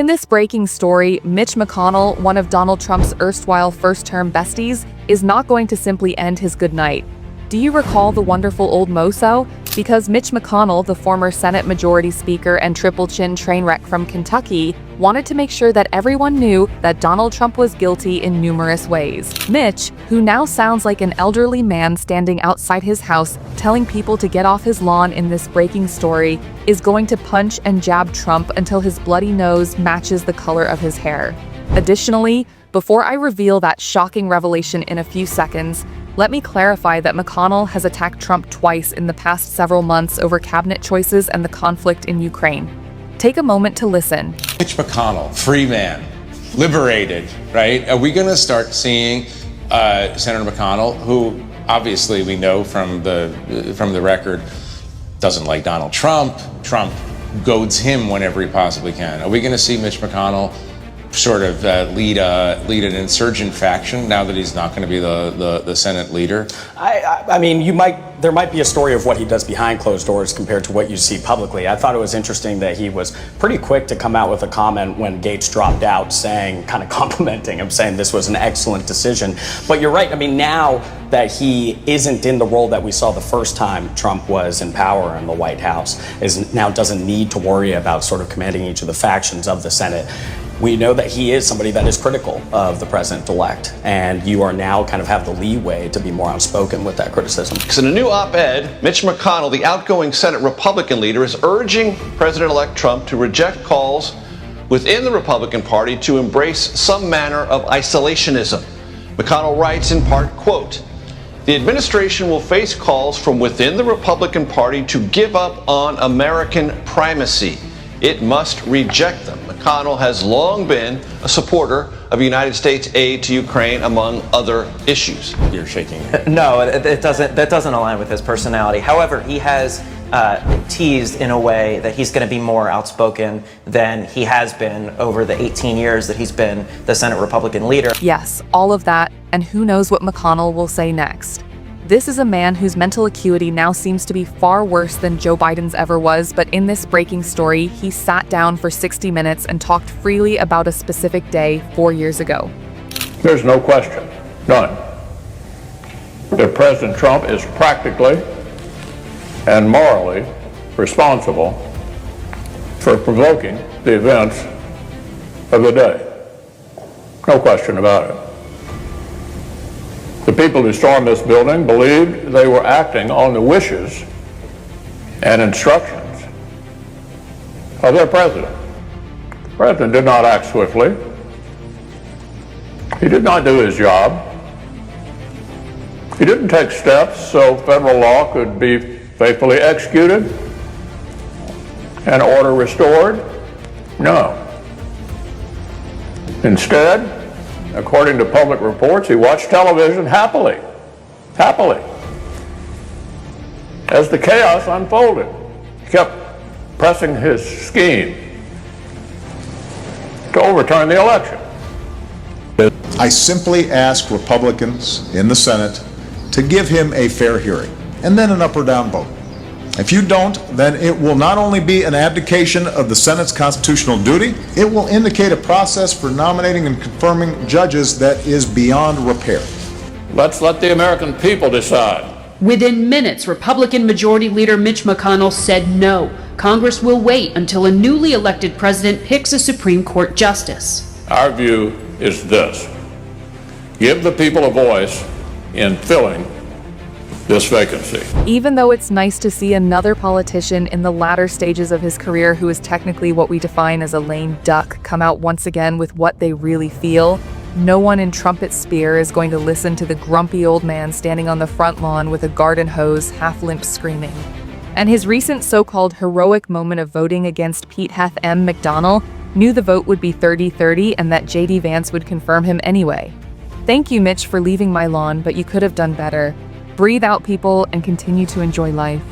In this breaking story, Mitch McConnell, one of Donald Trump's erstwhile first-term besties, is not going to simply end his good night. Do you recall the wonderful old moso? Because Mitch McConnell, the former Senate Majority Speaker and triple chin train wreck from Kentucky, wanted to make sure that everyone knew that Donald Trump was guilty in numerous ways. Mitch, who now sounds like an elderly man standing outside his house telling people to get off his lawn in this breaking story, is going to punch and jab Trump until his bloody nose matches the color of his hair. Additionally, before I reveal that shocking revelation in a few seconds, let me clarify that McConnell has attacked Trump twice in the past several months over cabinet choices and the conflict in Ukraine. Take a moment to listen. Mitch McConnell, free man, liberated, right? Are we going to start seeing Senator McConnell, who obviously we know from the record doesn't like Donald Trump. Trump goads him whenever he possibly can. Are we going to see Mitch McConnell sort of lead an insurgent faction now that he's not going to be the Senate leader? I mean, there might be a story of what he does behind closed doors compared to what you see publicly. I thought it was interesting that he was pretty quick to come out with a comment when Gates dropped out, kind of complimenting him, saying this was an excellent decision. But you're right. I mean, now that he isn't in the role that we saw the first time Trump was in power in the White House, now doesn't need to worry about sort of commanding each of the factions of the Senate. We know that he is somebody that is critical of the president-elect, and you are now kind of have the leeway to be more outspoken with that criticism. In a new op-ed, Mitch McConnell, the outgoing Senate Republican leader, is urging President-elect Trump to reject calls within the Republican Party to embrace some manner of isolationism. McConnell writes in part, quote, "The administration will face calls from within the Republican Party to give up on American primacy. It must reject them." McConnell has long been a supporter of United States aid to Ukraine, among other issues. You're shaking. No, that doesn't align with his personality. However, he has teased in a way that he's going to be more outspoken than he has been over the 18 years that he's been the Senate Republican leader. Yes, all of that, and who knows what McConnell will say next. This is a man whose mental acuity now seems to be far worse than Joe Biden's ever was, but in this breaking story, he sat down for 60 minutes and talked freely about a specific day 4 years ago. There's no question, none, that President Trump is practically and morally responsible for provoking the events of the day. No question about it. The people who stormed this building believed they were acting on the wishes and instructions of their president. The president did not act swiftly. He did not do his job. He didn't take steps so federal law could be faithfully executed and order restored. No. Instead, according to public reports, he watched television happily, as the chaos unfolded. He kept pressing his scheme to overturn the election. I simply ask Republicans in the Senate to give him a fair hearing and then an up or down vote. If you don't, then it will not only be an abdication of the Senate's constitutional duty, it will indicate a process for nominating and confirming judges that is beyond repair. Let's let the American people decide. Within minutes, Republican Majority Leader Mitch McConnell said no. Congress will wait until a newly elected president picks a Supreme Court justice. Our view is this: give the people a voice in filling this vacancy. Even though it's nice to see another politician in the latter stages of his career who is technically what we define as a lame duck come out once again with what they really feel, no one in Trumpet's spear is going to listen to the grumpy old man standing on the front lawn with a garden hose, half-limp screaming. And his recent so-called heroic moment of voting against Pete Heth M. McDonnell knew the vote would be 30-30 and that J.D. Vance would confirm him anyway. Thank you, Mitch, for leaving my lawn, but you could have done better. Breathe out, people, and continue to enjoy life.